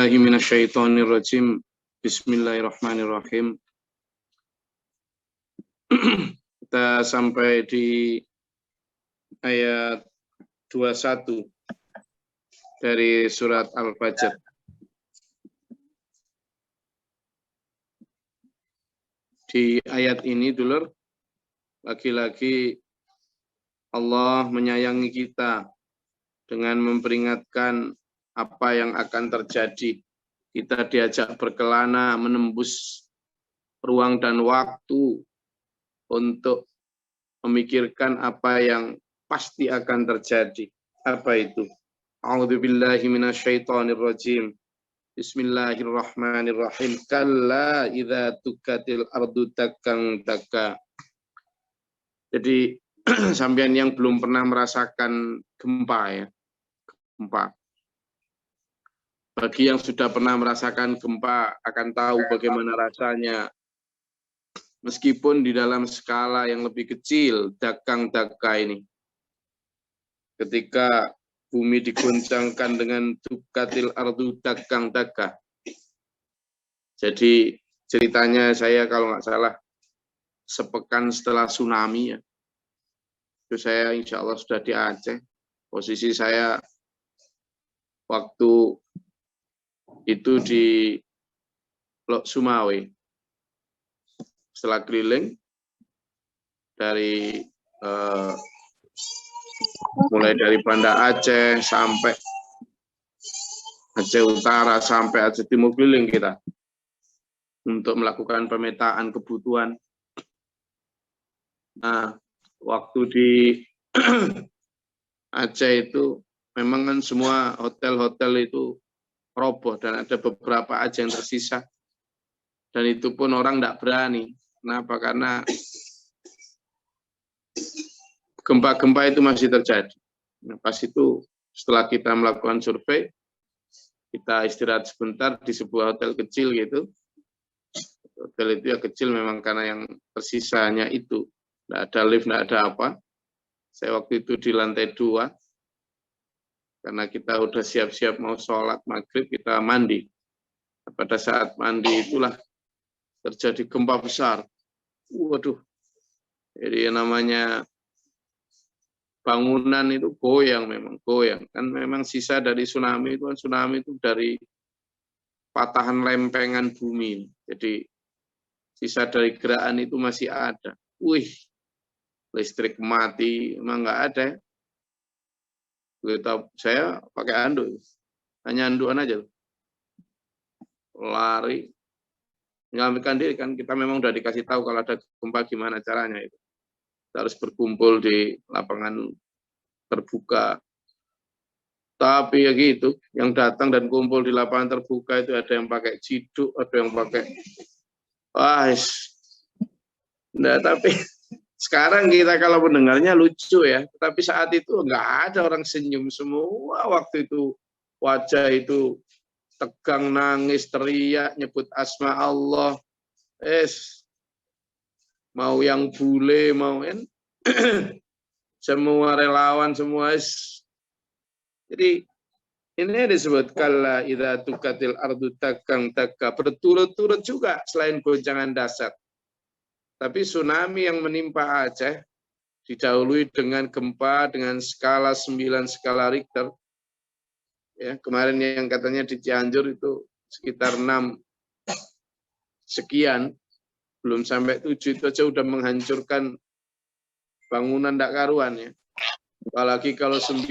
billahi minasyaitonirrajim. Bismillahirrahmanirrahim. Kita sampai di ayat 21 dari surat Al-Fajr. Di ayat ini, dulur, lagi-lagi Allah menyayangi kita dengan memperingatkan apa yang akan terjadi. Kita diajak berkelana menembus ruang dan waktu untuk memikirkan apa yang pasti akan terjadi. Apa itu? A'udzubillahi minasyaitonirrajim. Bismillahirrahmanirrahim. Kalla idza tukatil ardu takkan taka. Jadi sampean yang belum pernah merasakan gempa ya. Gempa. Bagi yang sudah pernah merasakan gempa akan tahu bagaimana rasanya. Meskipun di dalam skala yang lebih kecil, dakang-daka ini. Ketika bumi diguncangkan dengan tukatil ardu dakang-daka. Jadi ceritanya saya kalau nggak salah sepekan setelah tsunami ya. Itu saya insya Allah sudah di Aceh. Posisi saya waktu itu di Lok Sumawe. Setelah keliling dari mulai dari Banda Aceh sampai Aceh Utara sampai Aceh Timur, keliling kita untuk melakukan pemetaan kebutuhan. Nah, waktu di Aceh itu memang kan semua hotel-hotel itu roboh dan ada beberapa aja yang tersisa. Dan itu pun orang tidak berani. Kenapa? Karena gempa-gempa itu masih terjadi. Nah, pas itu setelah kita melakukan survei, kita istirahat sebentar di sebuah hotel kecil gitu. Hotel itu ya kecil memang karena yang tersisanya itu. Tidak ada lift, tidak ada apa. Saya waktu itu di lantai 2. Karena kita udah siap-siap mau sholat maghrib, kita mandi. Pada saat mandi itulah terjadi gempa besar. Waduh, jadi namanya bangunan itu goyang, memang goyang. Kan memang sisa dari tsunami itu, tsunami itu dari patahan lempengan bumi. Jadi sisa dari gerakan itu masih ada. Wih, listrik mati, memang nggak ada. Saya pakai anduk, hanya andukan aja, lari, menyelamatkan diri kan. Kita memang udah dikasih tahu kalau ada gempa gimana caranya itu. Kita harus berkumpul di lapangan terbuka. Tapi ya gitu, yang datang dan kumpul di lapangan terbuka itu ada yang pakai ciduk, ada yang pakai, nah tapi sekarang kita kalau mendengarnya lucu ya, tapi saat itu nggak ada orang senyum semua. Waktu itu wajah itu tegang, nangis, teriak, nyebut asma Allah. Mau yang bule, mau semua relawan, semua. Jadi ini disebut kalla idza tukatil ardu takang taka. Berturut-turut juga selain goncangan dasar. Tapi tsunami yang menimpa Aceh didahului dengan gempa dengan skala 9 skala Richter. Ya, kemarin yang katanya di Cianjur itu sekitar 6 sekian, belum sampai 7 itu aja udah menghancurkan bangunan ndak karuan ya. Apalagi kalau 9.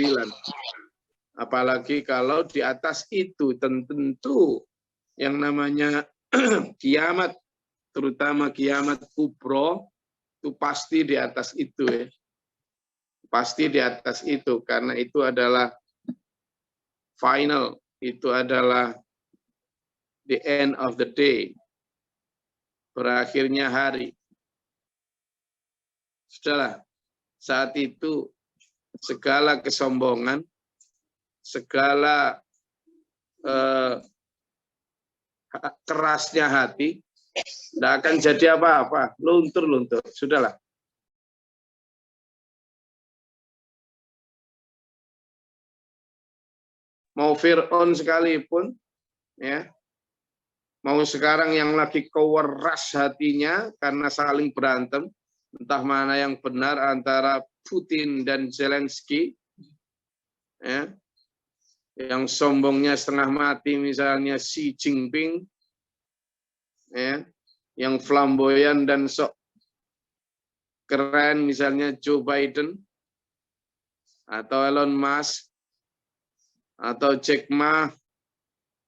Apalagi kalau di atas itu tentu yang namanya kiamat, terutama kiamat kubro, itu pasti di atas itu ya. Pasti di atas itu, karena itu adalah final, itu adalah the end of the day, berakhirnya hari. Sudahlah, saat itu segala kesombongan, segala kerasnya hati, tidak akan jadi apa-apa, luntur-luntur. Sudahlah. Mau Fir'aun sekalipun, Ya. Mau sekarang yang lagi keweras hatinya karena saling berantem, entah mana yang benar antara Putin dan Zelensky, ya. Yang sombongnya setengah mati misalnya Xi Jinping, ya. Yang flamboyan dan sok keren misalnya Joe Biden, atau Elon Musk, atau Jack Ma,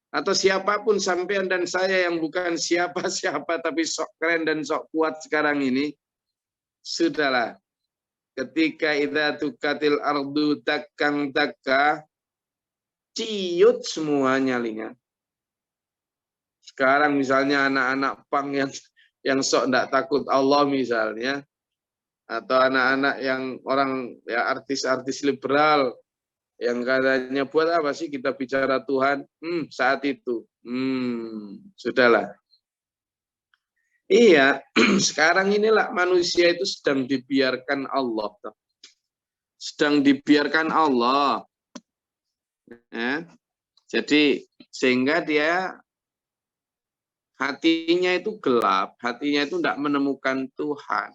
atau siapapun sampean dan saya yang bukan siapa-siapa tapi sok keren dan sok kuat sekarang ini, sudahlah. Ketika idza tukatil ardu takkang takka, ciut semua nyalinya. Sekarang misalnya anak-anak pang yang sok enggak takut Allah misalnya, atau anak-anak yang orang ya artis-artis liberal yang katanya buat apa sih kita bicara Tuhan? Saat itu, sudahlah. Iya, sekarang inilah manusia itu sedang dibiarkan Allah, sedang dibiarkan Allah. Ya. Jadi sehingga dia hatinya itu gelap, hatinya itu tidak menemukan Tuhan.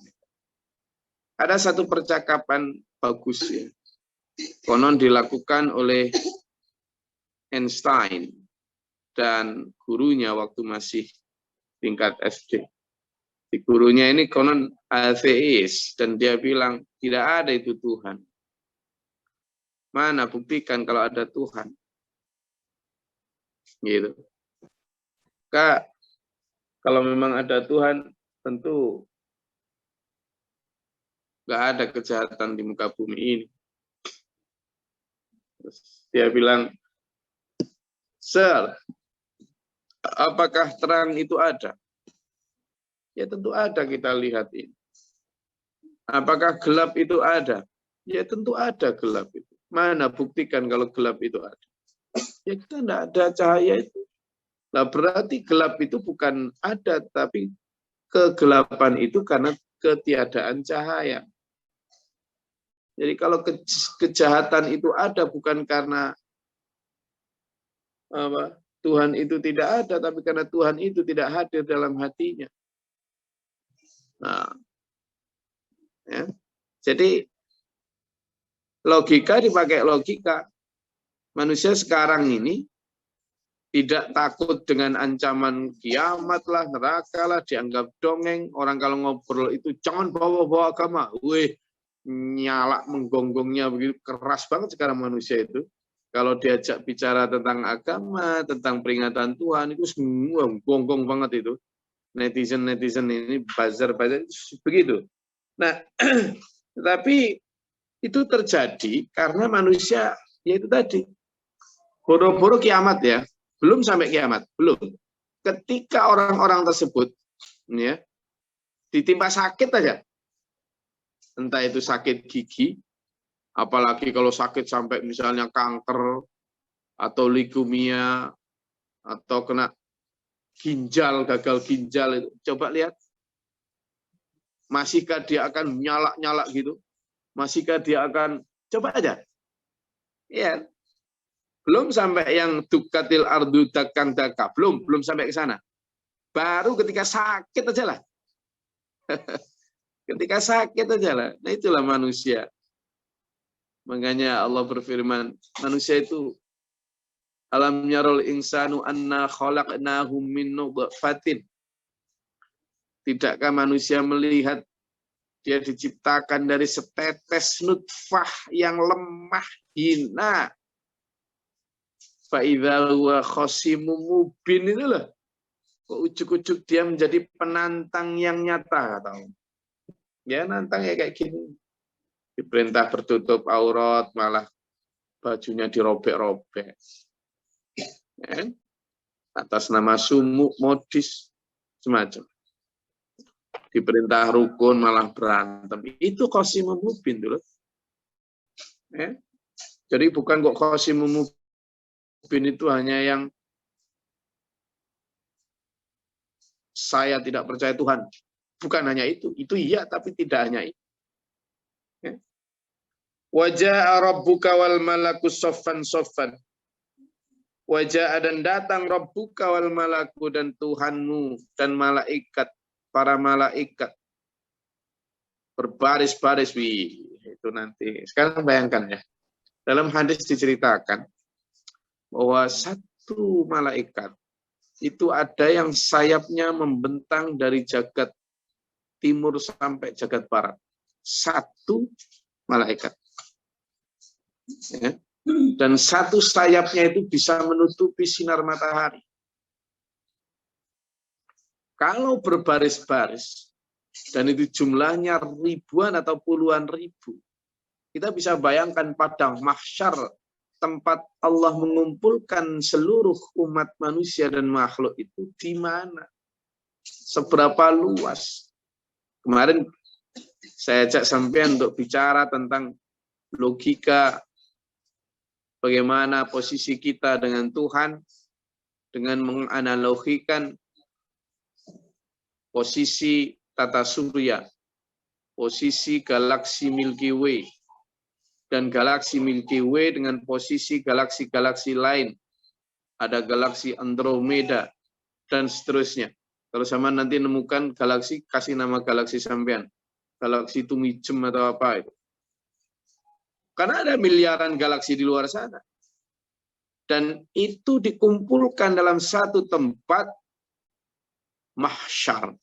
Ada satu percakapan bagus ya. Konon dilakukan oleh Einstein dan gurunya waktu masih tingkat SD. Di gurunya ini konon ateis dan dia bilang tidak ada itu Tuhan. Mana buktikan kalau ada Tuhan. Gitu. Kak, kalau memang ada Tuhan tentu nggak ada kejahatan di muka bumi ini. Terus dia bilang, Sir, apakah terang itu ada? Ya tentu ada, kita lihat ini. Apakah gelap itu ada? Ya tentu ada gelap itu. Mana buktikan kalau gelap itu ada? Ya kita tidak ada cahaya itu. Nah berarti gelap itu bukan ada, tapi kegelapan itu karena ketiadaan cahaya. Jadi kalau kejahatan itu ada bukan karena apa, Tuhan itu tidak ada, tapi karena Tuhan itu tidak hadir dalam hatinya. Nah, ya. Jadi logika dipakai logika. Manusia sekarang ini tidak takut dengan ancaman kiamat lah, neraka lah, dianggap dongeng. Orang kalau ngobrol itu jangan bawa-bawa agama. Wih, nyala menggonggongnya begitu keras banget sekarang manusia itu. Kalau diajak bicara tentang agama, tentang peringatan Tuhan, itu semua gonggong banget itu. Netizen ini buzzer begitu. Nah, tetapi itu terjadi karena manusia, ya itu tadi, boro-boro kiamat ya, belum sampai kiamat, belum. Ketika orang-orang tersebut ya ditimpa sakit aja, entah itu sakit gigi, apalagi kalau sakit sampai misalnya kanker atau leukemia atau kena ginjal, gagal ginjal itu, coba lihat, masihkah dia akan nyala-nyala gitu? Masihkah dia akan, coba aja, ya, belum sampai yang tukatil ardu dakang daka, belum sampai ke sana. Baru ketika sakit aja lah. Ketika sakit aja lah. Nah itulah manusia. Makanya Allah berfirman, manusia itu alam yarul insanu anna khalaqnahu min nutfatin. Tidakkah manusia melihat dia diciptakan dari setetes nutfah yang lemah, hina. Fa idza huwa khasimun mubin, itulah. Kok ujuk-ujuk dia menjadi penantang yang nyata, tahu? Ya nantang ya kayak gini. Diperintah bertutup aurat, malah bajunya dirobek-robek. Ya, atas nama sumuk, modis, semacam. Diperintah rukun, malah berantem. Itu khasimun mubin dulu. Ya. Jadi bukan kok khasimun mubin itu hanya yang saya tidak percaya Tuhan. Bukan hanya itu iya, tapi tidak hanya itu. Wajah rabbuka wal malaku soffan soffan. Wajah dan datang Rabbuka wal malaku dan Tuhanmu dan malaikat, para malaikat berbaris-baris. Itu nanti. Sekarang bayangkan ya. Dalam hadis diceritakan bahwa satu malaikat itu ada yang sayapnya membentang dari jagat timur sampai jagat barat. Satu malaikat. Ya. Dan satu sayapnya itu bisa menutupi sinar matahari. Kalau berbaris-baris, dan itu jumlahnya ribuan atau puluhan ribu, kita bisa bayangkan padang mahsyar, tempat Allah mengumpulkan seluruh umat manusia dan makhluk itu di mana? Seberapa luas? Kemarin saya ajak sampean untuk bicara tentang logika bagaimana posisi kita dengan Tuhan dengan menganalogikan posisi tata surya, posisi galaksi Milky Way, dan galaksi Milky Way dengan posisi galaksi-galaksi lain. Ada galaksi Andromeda, dan seterusnya. Kalau sama nanti nemukan galaksi, kasih nama galaksi sampean. Galaksi Tumijem atau apa itu. Karena ada miliaran galaksi di luar sana. Dan itu dikumpulkan dalam satu tempat mahsyar.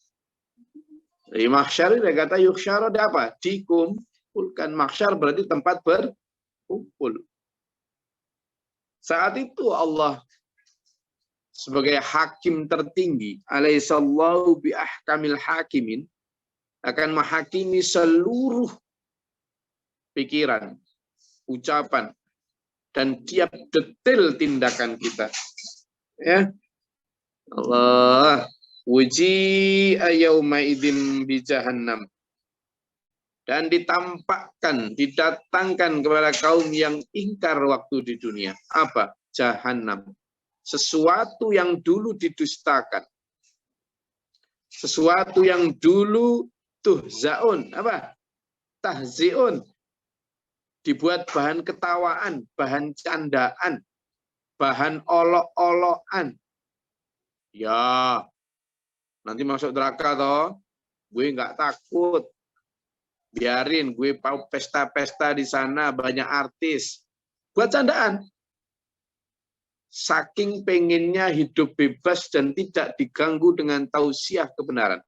Jadi mahsyar itu kata yukhsyar ada apa? Dikumpulkan. Mahsyar berarti tempat berkumpul. Saat itu Allah sebagai hakim tertinggi, alaihissallahu biahkamil hakimin, akan menghakimi seluruh pikiran, ucapan, dan tiap detail tindakan kita. Ya, Allah, wuji yauma idzin bi jahannam, dan ditampakkan, didatangkan kepada kaum yang ingkar waktu di dunia. Apa? Jahannam. Sesuatu yang dulu didustakan. Sesuatu yang dulu tuhzaun, apa? Tahziun. Dibuat bahan ketawaan, bahan candaan, bahan olok-olokan. Ya, nanti masuk neraka toh, gue nggak takut. Biarin, gue mau pesta-pesta di sana, banyak artis. Buat candaan. Saking pengennya hidup bebas dan tidak diganggu dengan tausiah kebenaran.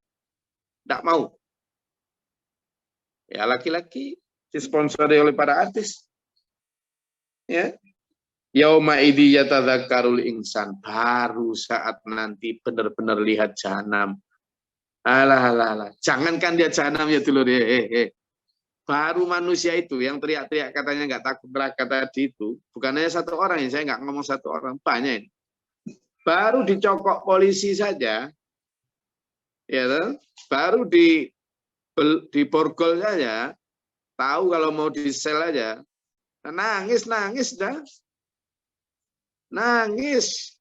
Tidak mau. Ya, laki-laki disponsori oleh para artis. Ya. Yauma idzi yatadzakkarul insan, baru saat nanti benar-benar lihat jahanam. Alah. Jangankan dia jahanam ya dulur. Baru manusia itu yang teriak-teriak katanya nggak takut neraka tadi itu, bukan hanya satu orang, saya nggak ngomong satu orang, banyak ini. Baru dicokok polisi saja, ya, baru di borgol saja, tahu kalau mau di sel aja, nangis dah, nangis.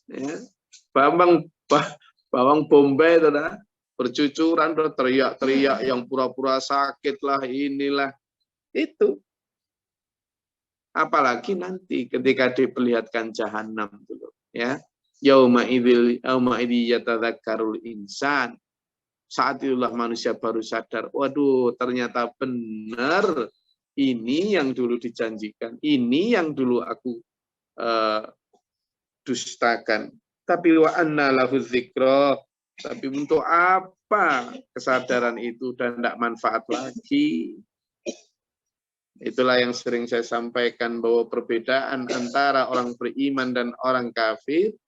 Ya. Bawang bombay itu dah. Bercucuran, teriak-teriak yang pura-pura sakit lah, inilah. Itu. Apalagi nanti ketika diperlihatkan jahanam dulu. Ya. Yauma idzi yatadzakkarul insan. Saat itulah manusia baru sadar, waduh ternyata benar, ini yang dulu dijanjikan, ini yang dulu aku dustakan. Tapi wa anna lahu dzikra. Tapi untuk apa kesadaran itu dan tidak manfaat lagi? Itulah yang sering saya sampaikan bahwa perbedaan antara orang beriman dan orang kafir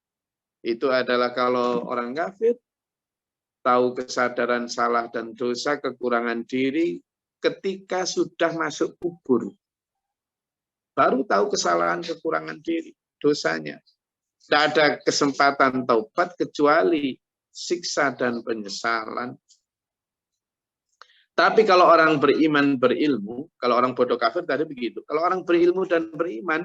itu adalah kalau orang kafir tahu kesadaran salah dan dosa, kekurangan diri ketika sudah masuk kubur. Baru tahu kesalahan, kekurangan diri, dosanya. Tidak ada kesempatan taubat kecuali siksa dan penyesalan. Tapi kalau orang beriman berilmu, kalau orang bodoh kafir tadi begitu. Kalau orang berilmu dan beriman,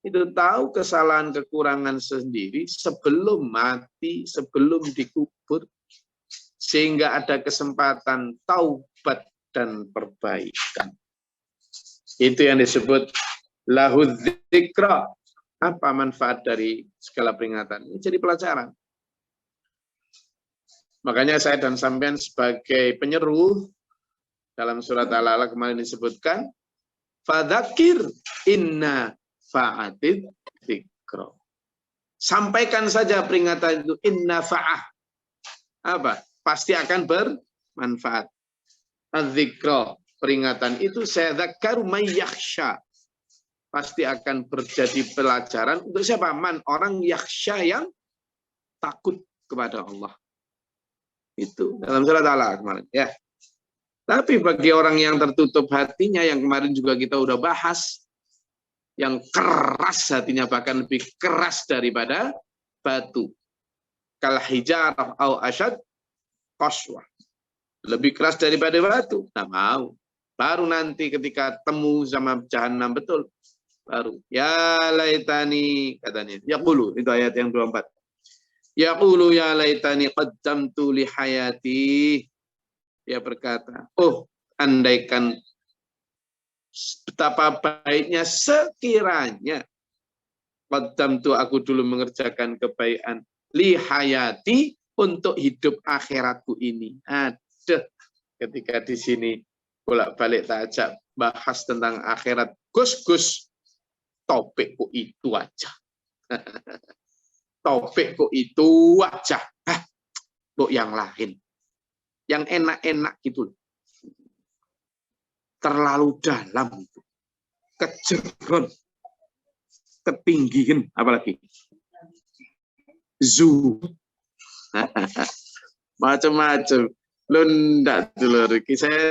itu tahu kesalahan kekurangan sendiri sebelum mati, sebelum dikubur, sehingga ada kesempatan taubat dan perbaikan. Itu yang disebut Lahu dzikra. Apa manfaat dari segala peringatan? Ini jadi pelajaran. Makanya saya dan sampean sebagai penyeru dalam surat Al-Alaq kemarin disebutkan, fadzakir inna fa'atid dzikra. Sampaikan saja peringatan itu, inna fa'ah. Apa? Pasti akan bermanfaat. Adzikra, peringatan itu sayadzakkaru may yakhsha. Pasti akan terjadi pelajaran untuk siapa? Man, orang yakhsha yang takut kepada Allah. Itu dalam surat Al-Alaq kemarin ya. Tapi bagi orang yang tertutup hatinya, yang kemarin juga kita udah bahas, yang keras hatinya, bahkan lebih keras daripada batu. Kal hijarah au asyad qaswah. Lebih keras daripada batu. Nggak mau. Baru nanti ketika temu sama jahanam betul, baru ya laitani katanya. Yaqulu, itu ayat yang 24. Yaqulu ya laitani qaddamtu li hayati. Dia berkata, oh, andaikan betapa baiknya sekiranya qaddamtu, aku dulu mengerjakan kebaikan li hayati, untuk hidup akhiratku ini. Ada ketika di sini bolak-balik tak ajak bahas tentang akhirat. Gus, topikku itu aja. Topikku itu aja. Kok yang lain? Yang enak-enak gitu. Terlalu dalam itu. Kejeron. Ketinggian. Apalagi? Zuhud. Macam-macam. Lo ndak dulu. Saya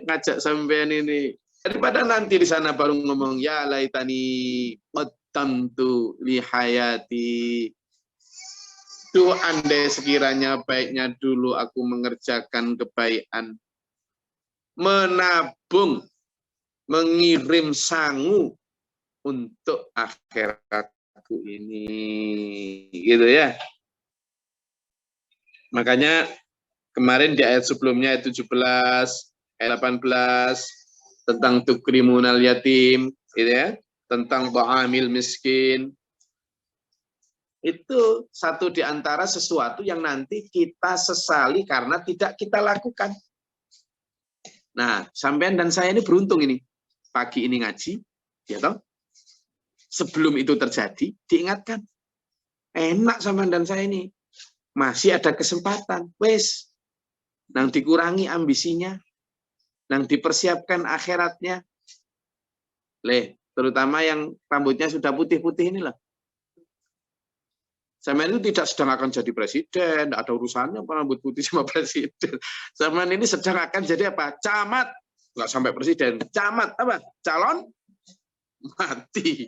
ngajak sampean ini. Daripada nanti di sana baru ngomong, ya laitani qaddamtu li hayati. Itu andai sekiranya baiknya dulu aku mengerjakan kebaikan, menabung, mengirim sangu untuk akhiratku ini, gitu ya. Makanya kemarin di ayat sebelumnya, ayat 17, ayat 18, tentang tukrimunal yatim, gitu ya, tentang ta'amil miskin. Itu satu di antara sesuatu yang nanti kita sesali karena tidak kita lakukan. Nah, sampean dan saya ini beruntung ini. Pagi ini ngaji, ya toh? Sebelum itu terjadi, diingatkan. Enak sampean dan saya ini. Masih ada kesempatan. Wes, nang dikurangi ambisinya. Nang dipersiapkan akhiratnya. Terutama yang rambutnya sudah putih-putih inilah. Zaman itu tidak sedang akan jadi presiden, tidak ada urusannya rambut putih sama presiden. Zaman ini sedang akan jadi apa? Camat, nggak sampai presiden. Camat apa? Calon mati.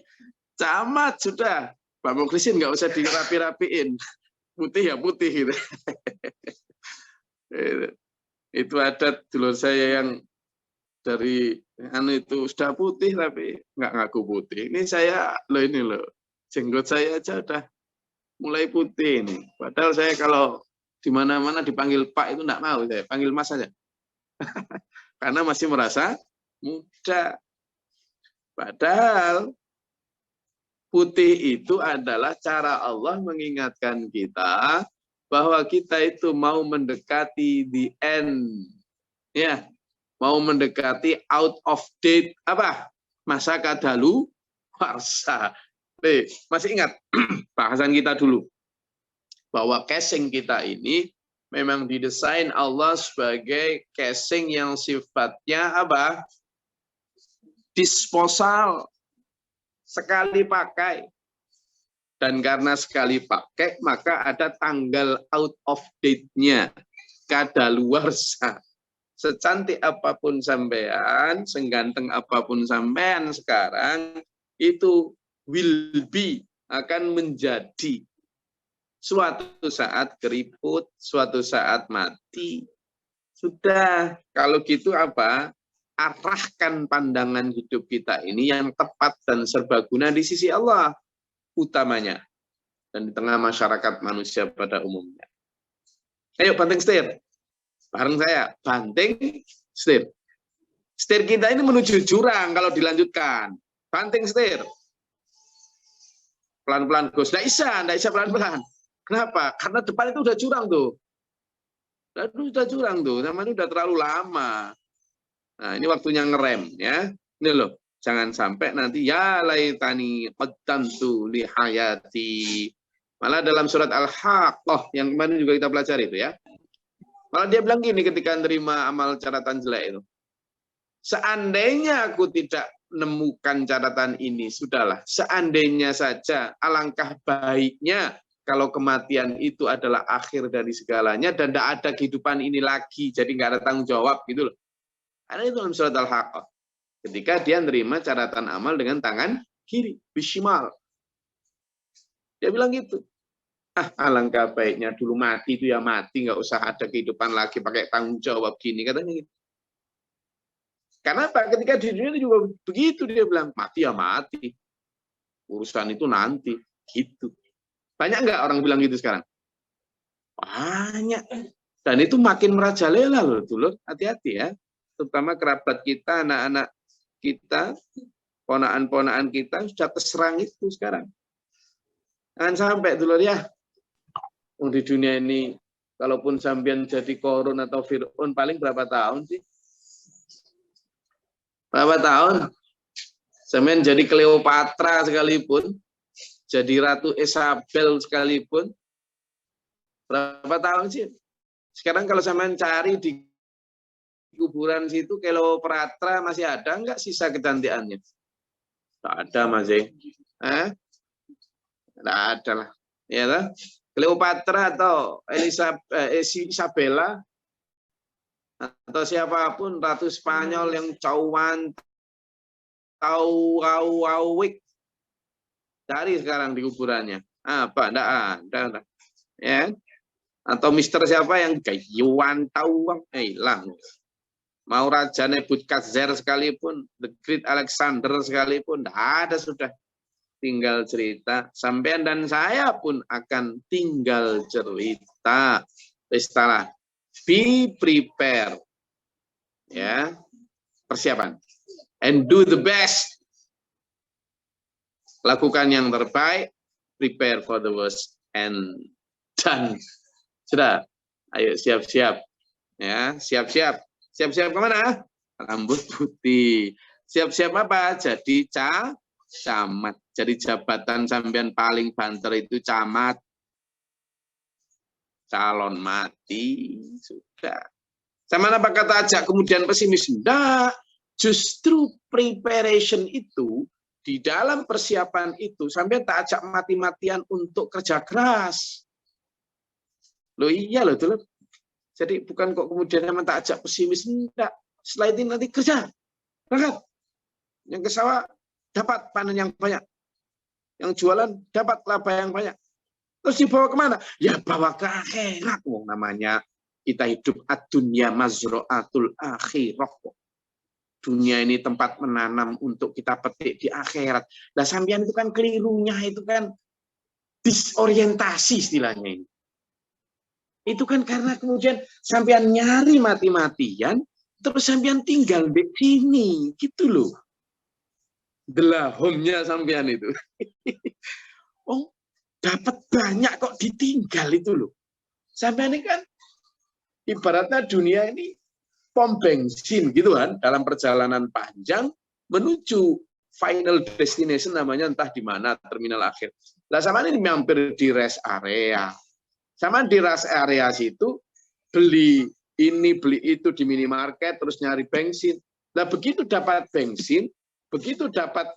Camat sudah. Pak Mukhlisin nggak usah dirapi-rapiin. Putih ya putih gitu. Itu adat dulur saya yang dari itu sudah putih tapi nggak ngaku putih. Ini saya jenggot saya aja udah mulai putih ini. Padahal saya kalau di mana-mana dipanggil Pak itu enggak mau, saya panggil Mas saja. Karena masih merasa muda. Padahal putih itu adalah cara Allah mengingatkan kita bahwa kita itu mau mendekati the end. Ya, mau mendekati out of date apa? Masa kadalu warsa. Masih ingat bahasan kita dulu bahwa casing kita ini memang didesain Allah sebagai casing yang sifatnya apa? Disposal, sekali pakai. Dan karena sekali pakai maka ada tanggal out of date-nya, kadaluarsa. Secantik apapun sampean, sengganteng apapun sampean sekarang, itu will be, akan menjadi. Suatu saat keriput, suatu saat mati. Sudah, kalau gitu apa? Arahkan pandangan hidup kita ini yang tepat dan serbaguna di sisi Allah utamanya. Dan di tengah masyarakat manusia pada umumnya. Ayo banting setir. Bareng saya, banting setir. Setir kita ini menuju jurang kalau dilanjutkan. Banting setir. Pelan-pelan, Gus. Nggak bisa pelan-pelan. Kenapa? Karena depan itu udah jurang tuh. Udah jurang tuh, namanya udah terlalu lama. Nah, ini waktunya ngerem ya. Ini loh, jangan sampai nanti ya laitani qaddamtu li hayati. Malah dalam surat Al-Haqqah yang kemarin juga kita pelajari itu ya. Malah dia bilang gini ketika menerima amal catatan jelek itu. Seandainya aku tidak menemukan catatan ini, sudahlah. Seandainya saja, alangkah baiknya kalau kematian itu adalah akhir dari segalanya dan tidak ada kehidupan ini lagi, jadi nggak ada tanggung jawab gitu loh. Karena itu dalam surat Al-Haqqah. Ketika dia menerima catatan amal dengan tangan kiri, bishimal. Dia bilang gitu. Alangkah baiknya dulu mati itu ya mati, nggak usah ada kehidupan lagi pakai tanggung jawab gini, katanya gitu. Karena apa? Ketika di dunia itu juga begitu, dia bilang mati ya mati, urusan itu nanti, gitu. Banyak nggak orang bilang gitu sekarang? Banyak. Dan itu makin merajalela loh, dulu. Hati-hati ya. Terutama kerabat kita, anak-anak kita, ponaan-ponaan kita sudah terserang itu sekarang. Jangan sampai dulu ya. Di dunia ini, kalaupun sampean jadi Korun atau Fir'aun, paling berapa tahun sih? Berapa tahun? Sampean jadi Cleopatra sekalipun, jadi Ratu Isabel sekalipun, berapa tahun sih? Sekarang kalau sampean cari di kuburan situ, Cleopatra masih ada nggak sisa kecantikannya? Tidak ada masih. Tidak ada lah. Ya lah. Cleopatra atau Isabella atau siapapun Ratu Spanyol yang cauan Tauwik cari sekarang di kuburannya. Apa? Enggak ada. Ya. Atau Mister siapa yang Yuan Tauwang hilang. Mau Raja Nebukadnezar sekalipun, The Great Alexander sekalipun, enggak ada sudah. Tinggal cerita. Sampean dan saya pun akan tinggal cerita. Istilah be prepared. Ya. Persiapan. And do the best. Lakukan yang terbaik, prepare for the worst, and done. Sudah, ayo siap-siap. Ya, siap-siap. Siap-siap kemana? Rambut putih. Siap-siap apa? Jadi camat. Jadi jabatan sampean paling banter itu camat. Calon mati. Sudah. Sama apa kata ajak kemudian pesimis? Enggak. Justru preparation itu, di dalam persiapan itu, sampai tak ajak mati-matian untuk kerja keras. Loh iya loh, dulu. Jadi bukan kok kemudian tak ajak pesimis, enggak. Setelah itu nanti kerja. Berangkat. Yang ke sawah, dapat panen yang banyak. Yang jualan, dapat laba yang banyak. Terus dibawa kemana? Ya bawa ke akhirat. Namanya kita hidup ad-dunya mazra'atul akhirah. Dunia ini tempat menanam untuk kita petik di akhirat. Nah, sampean itu kan kelirunya, itu kan disorientasi istilahnya ini. Itu kan karena kemudian sampean nyari mati-matian, terus sampean tinggal di sini, gitu loh. Delahomnya sampean itu. Oh, dapat banyak kok ditinggal itu loh. Sampean ini kan ibaratnya dunia ini pom bensin gitu kan, dalam perjalanan panjang menuju final destination namanya entah di mana, terminal akhir. Lah sama ini mampir di rest area. Sama di rest area situ beli ini beli itu di minimarket terus nyari bensin. Lah begitu dapat bensin, begitu dapat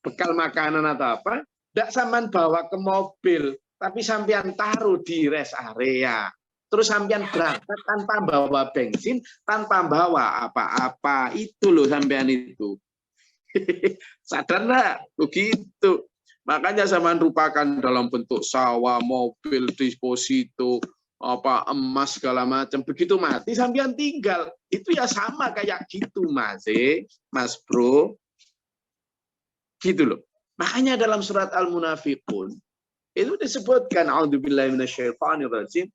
bekal makanan atau apa, tidak sampean bawa ke mobil, tapi sampean taruh di rest area. Terus sampean berangkat tanpa bawa bensin, tanpa bawa apa-apa. Itu loh sampean itu. Sadar enggak? Begitu. Makanya sampean rupakan dalam bentuk sawah, mobil, deposito, apa emas segala macam. Begitu mati sampean tinggal. Itu ya sama kayak gitu, Mas Bro. Gitu loh. Makanya dalam surat Al-Munafiqun itu disebutkan a'udzubillahi minasyaitonirrajim.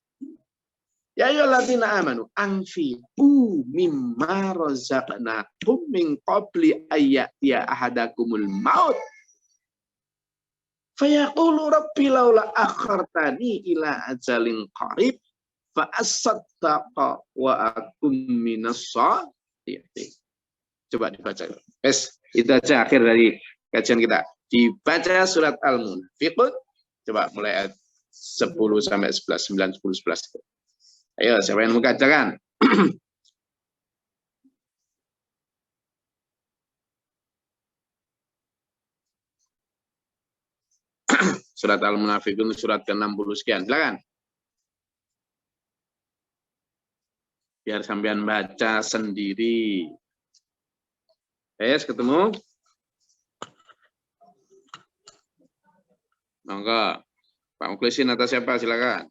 Ya ayyuhalladzina amanu anfiqu mimma razaqnakum min qabli ayyatiya ahadakumul maut fayaqulu rabbi laula akhartani ila ajalin qarib fa asaddaqa wa akum minas sholihin. Coba dibaca. Wes, itu aja akhir dari kajian kita. Dibaca surat Al-Munafiqun. Coba mulai ayat 10 sampai 11, 9, 10, 11. Ayo, siapa yang mau bacakan? Surat Al-Munafiqun, surat ke-60 sekian. Silakan. Biar sampean baca sendiri. Ketemu? Monggo. Pak Mukhlisin atau siapa? Silakan.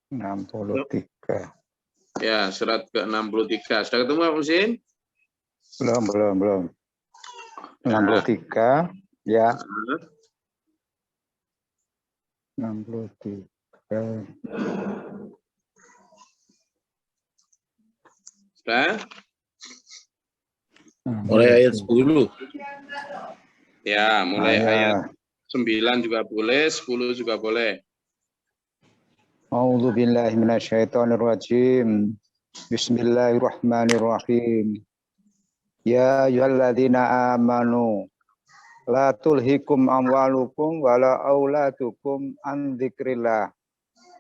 63. Ya, surat ke-63. Sudah ketemu Pak Musin? Belum. 63. Ya. 63. Sudah? Mulai ayat 10. Ya, mulai ayat 9 juga boleh, 10 juga boleh. A'udzu billahi minasyaitonir rajim. Bismillahirrahmanirrahim. Ya ayyuhalladzina amanu la tulhikum amwalukum wala auladukum an dzikrillah.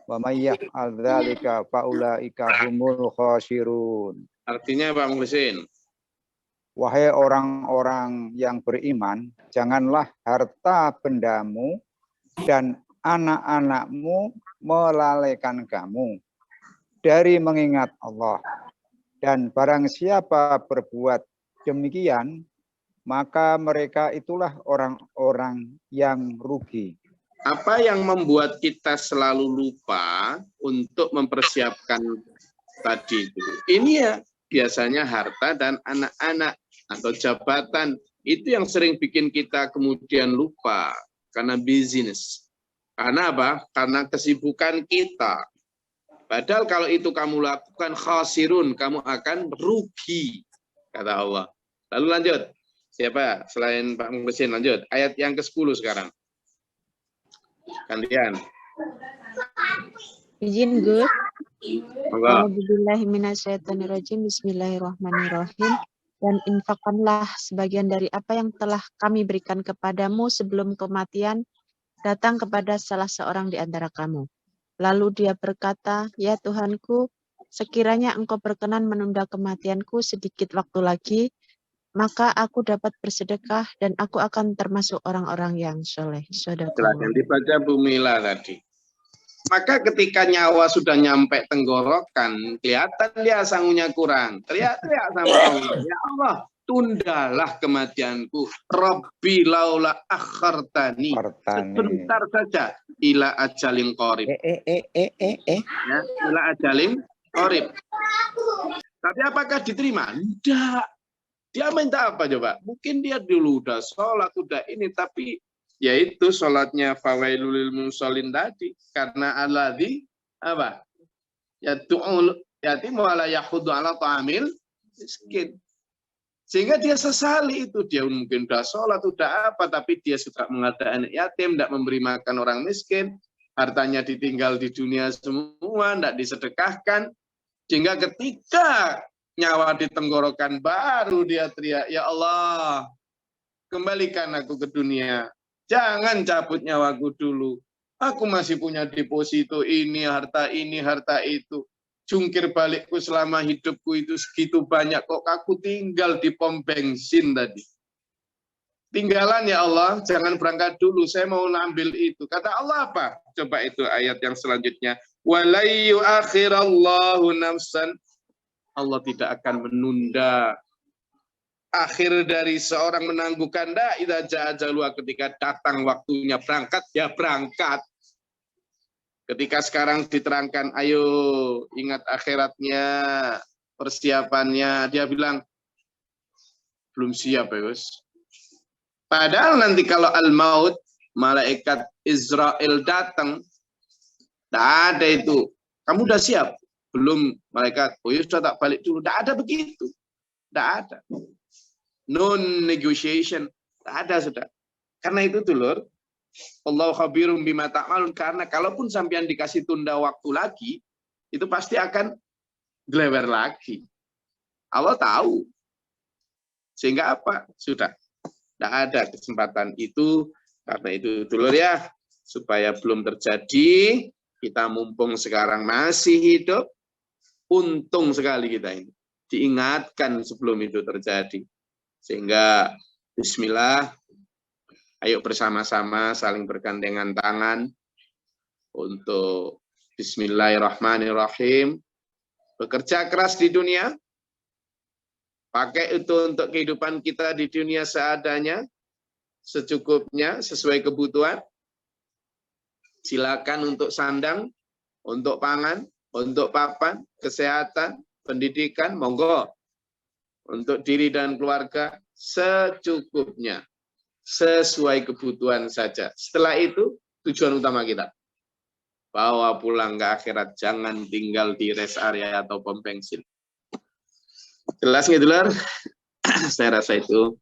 Wa may yaf'al dzalika faulaika humul khasirun. Artinya Pak Mukhlisin? Wahai orang-orang yang beriman, janganlah harta bendamu dan anak-anakmu melalaikan kamu dari mengingat Allah. Dan barang siapa berbuat demikian, maka mereka itulah orang-orang yang rugi. Apa yang membuat kita selalu lupa untuk mempersiapkan tadi itu? Ini ya biasanya harta dan anak-anak atau jabatan. Itu yang sering bikin kita kemudian lupa karena bisnis. Karena apa? Karena kesibukan kita. Padahal kalau itu kamu lakukan khasirun, kamu akan rugi, kata Allah. Lalu lanjut. Siapa selain Pak Mukhlisin? Lanjut. Ayat yang ke-10 sekarang. Gantian. Izin Gus. Monggo. A'udzubillahiminasyaitonirrajim. Bismillahirrahmanirrahim. Dan infakkanlah sebagian dari apa yang telah kami berikan kepadamu sebelum kematian datang kepada salah seorang di antara kamu. Lalu dia berkata, ya Tuhanku, sekiranya engkau berkenan menunda kematianku sedikit waktu lagi, maka aku dapat bersedekah dan aku akan termasuk orang-orang yang soleh. Silakan dibaca Bu Mila tadi. Maka ketika nyawa sudah nyampe tenggorokan, kelihatan dia sangunya kurang. Teriak-teriak sama Allah. Ya Allah, tundalah kematianku. Rabbi laula akhartani. Sebentar saja. Ila ajalin qarib. Ya, ila ajalin qarib. Tapi apakah diterima? Tidak. Dia minta apa coba? Mungkin dia dulu udah sholat, udah ini, tapi yaitu sholatnya fawailul musallin tadi. Karena alladzi apa? Yatu'ul yatim wa la yahudu ala ta'amil miskin. Sehingga dia sesali itu. Dia mungkin udah sholat, udah apa, tapi dia suka mengadakan yatim, tidak memberi makan orang miskin. Hartanya ditinggal di dunia semua, tidak disedekahkan. Sehingga ketika nyawa di tenggorokan baru dia teriak, ya Allah, kembalikan aku ke dunia. Jangan cabut nyawaku dulu. Aku masih punya deposito ini, harta itu. Jungkir balikku selama hidupku itu segitu banyak. Kok aku tinggal di pom bensin tadi. Tinggalan ya Allah, jangan berangkat dulu. Saya mau ambil itu. Kata Allah apa? Coba itu ayat yang selanjutnya. Walayyu akhirallahu nafsan. Allah tidak akan menunda akhir dari seorang menangguhkan idza jaa ajaluha, ketika datang waktunya berangkat, ya berangkat. Ketika sekarang diterangkan, ayo ingat akhiratnya, persiapannya, dia bilang belum siap ya Gus. Padahal nanti kalau al-maut, malaikat Israel datang, tidak ada itu. Kamu udah siap? Belum, malaikat. Oh ya sudah, tak balik dulu. Tidak ada begitu. Tidak ada. No negotiation. Tidak ada, sudah. Karena itu dulur, Allahu khabirum bima ta'malun, karena kalaupun sampean dikasih tunda waktu lagi, itu pasti akan gelewer lagi. Allah tahu. Sehingga apa? Sudah. Tidak ada kesempatan itu. Karena itu dulur ya, supaya belum terjadi, kita mumpung sekarang masih hidup, untung sekali kita ini. Diingatkan sebelum itu terjadi. Sehingga bismillah, ayo bersama-sama saling bergandengan tangan untuk bismillahirrahmanirrahim. Bekerja keras di dunia, pakai itu untuk kehidupan kita di dunia seadanya, secukupnya, sesuai kebutuhan. Silakan untuk sandang, untuk pangan, untuk papan, kesehatan, pendidikan, monggo. Untuk diri dan keluarga, secukupnya. Sesuai kebutuhan saja. Setelah itu, tujuan utama kita. Bawa pulang ke akhirat, jangan tinggal di rest area atau pom bensin. Jelas nggak, dulur? Saya rasa itu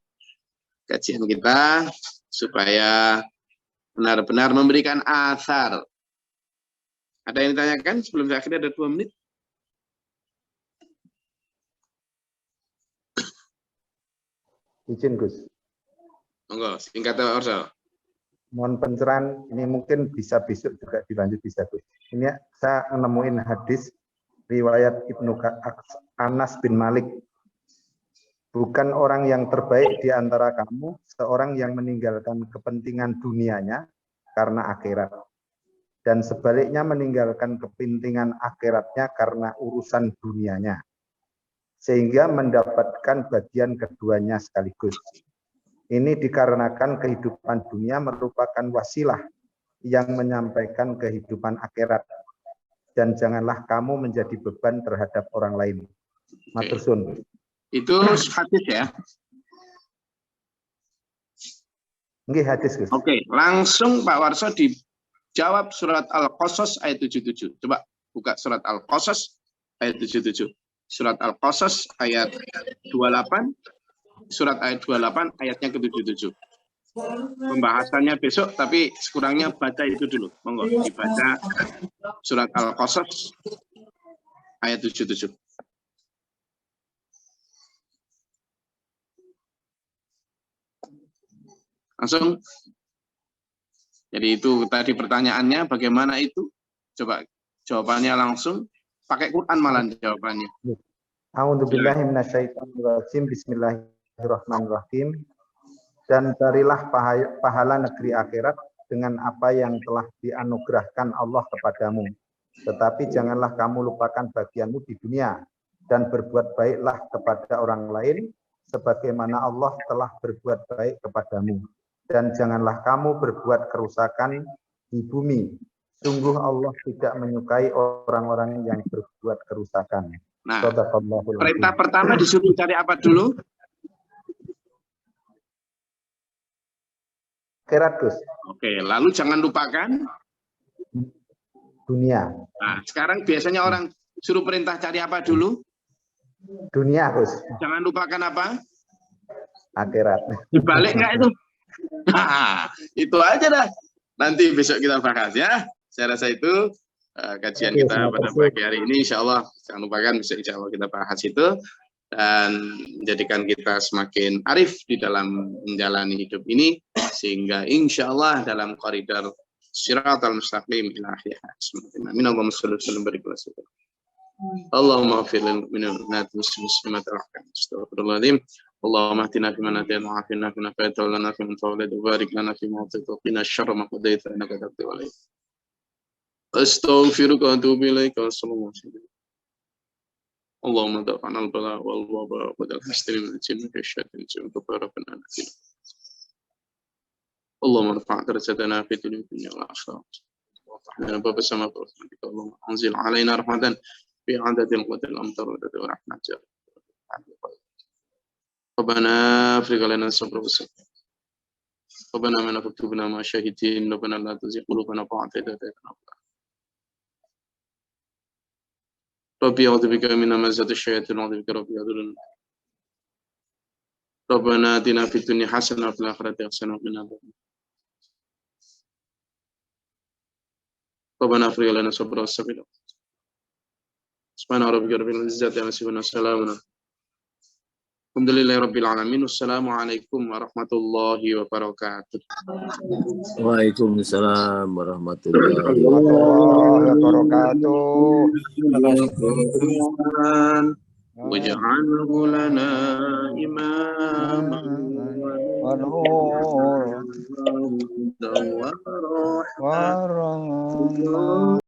kajian kita, supaya benar-benar memberikan asar. Ada yang ditanyakan sebelum saya akhiri, ada 2 menit? Izin Gus. Monggo, singkat Pak Orso. Mohon pencerahan, ini mungkin bisa besok juga dilanjut bisa Gus. Ini saya nemuin hadis riwayat Ibnu Anas bin Malik. Bukan orang yang terbaik di antara kamu, seorang yang meninggalkan kepentingan dunianya karena akhirat. Dan sebaliknya meninggalkan kepentingan akhiratnya karena urusan dunianya. Sehingga mendapatkan bagian keduanya sekaligus. Ini dikarenakan kehidupan dunia merupakan wasilah yang menyampaikan kehidupan akhirat. Dan janganlah kamu menjadi beban terhadap orang lain. Matur suwun. Itu hadis ya? Nggih, hadis Gus. Oke, langsung Pak Warso dijawab surat Al-Qasas ayat 77. Coba buka surat Al-Qasas ayat 77. Surat Al-Qasas ayat 28. Surat ayat 28 ayatnya ke-77. Pembahasannya besok, tapi sekurangnya baca itu dulu. Monggo dibaca surat Al-Qasas ayat 77. Langsung. Jadi itu tadi pertanyaannya, bagaimana itu? Coba jawabannya langsung. Pakai Quran malah jawabannya. A'udzubillahi minasyaitonirrajim. Bismillahirrahmanirrahim. Dan carilah pahala negeri akhirat dengan apa yang telah dianugerahkan Allah kepadamu. Tetapi janganlah kamu lupakan bagianmu di dunia dan berbuat baiklah kepada orang lain sebagaimana Allah telah berbuat baik kepadamu. Dan janganlah kamu berbuat kerusakan di bumi. Sungguh Allah tidak menyukai orang-orang yang berbuat kerusakan. Nah, perintah pertama disuruh cari apa dulu? Akhirat, Gus. Oke, lalu jangan lupakan dunia. Nah, sekarang biasanya orang suruh perintah cari apa dulu? Dunia, Gus. Jangan lupakan apa? Akhirat. Dibalik nggak itu? Nah, itu aja dah. Nanti besok kita bahas ya. Saya rasa itu kajian kita pada pagi hari ini. Insya Allah, jangan lupakan besok insya Allah kita bahas itu. Dan menjadikan kita semakin arif di dalam menjalani hidup ini. Sehingga insya Allah dalam koridor Shiratal Mustaqim ila akhir hayat. Amin. Allahumma shalli wa sallim wa barik ala sayyidina Allahumma ighfir lil mu'minina wal mu'minat muslimat wal muslimat. Astagfirullahaladzim. Allahumma ahdina fi man hadayta wa afina fi man afayta wa lana fi man tawallayta wa barik lana fi ma atayta wa qina syarra ma qadaita innaka taqdi wa la astaghfiruka wa atubu ilaika. Wassalamu alaikum. اللهم دفع عنا البلاء والوباء وبدل الحسن من الجن والشياطين ربنا نفسنا اللهم ارفع درجتنا في الدنيا والآخرة وافتح لنا باب السماء برحمتك اللهم انزل علينا رحمة في عدد القدر الأمطار ورحمة ربنا افرغ لنا الصبر والصبر ربنا من اكتبنا مع الشاهدين ربنا لا تزغ قلوبنا بعد إذ هديتنا ربي أعوذ بك من همزات الشياطين وأعوذ بك ربي يحضرون ربنا آتنا في الدنيا حسنة وفي الآخرة حسنة وقنا عذاب النار ربنا افرغ لنا صبرا والصبر سبحان ربك رب العزة عما يصفون وسلام الحمد لله رب العالمين والسلام عليكم ورحمة الله وبركاته. Waalaikumsalam warahmatullahi wabarakatuh. واجعله لنا إماما ونورا ورحمة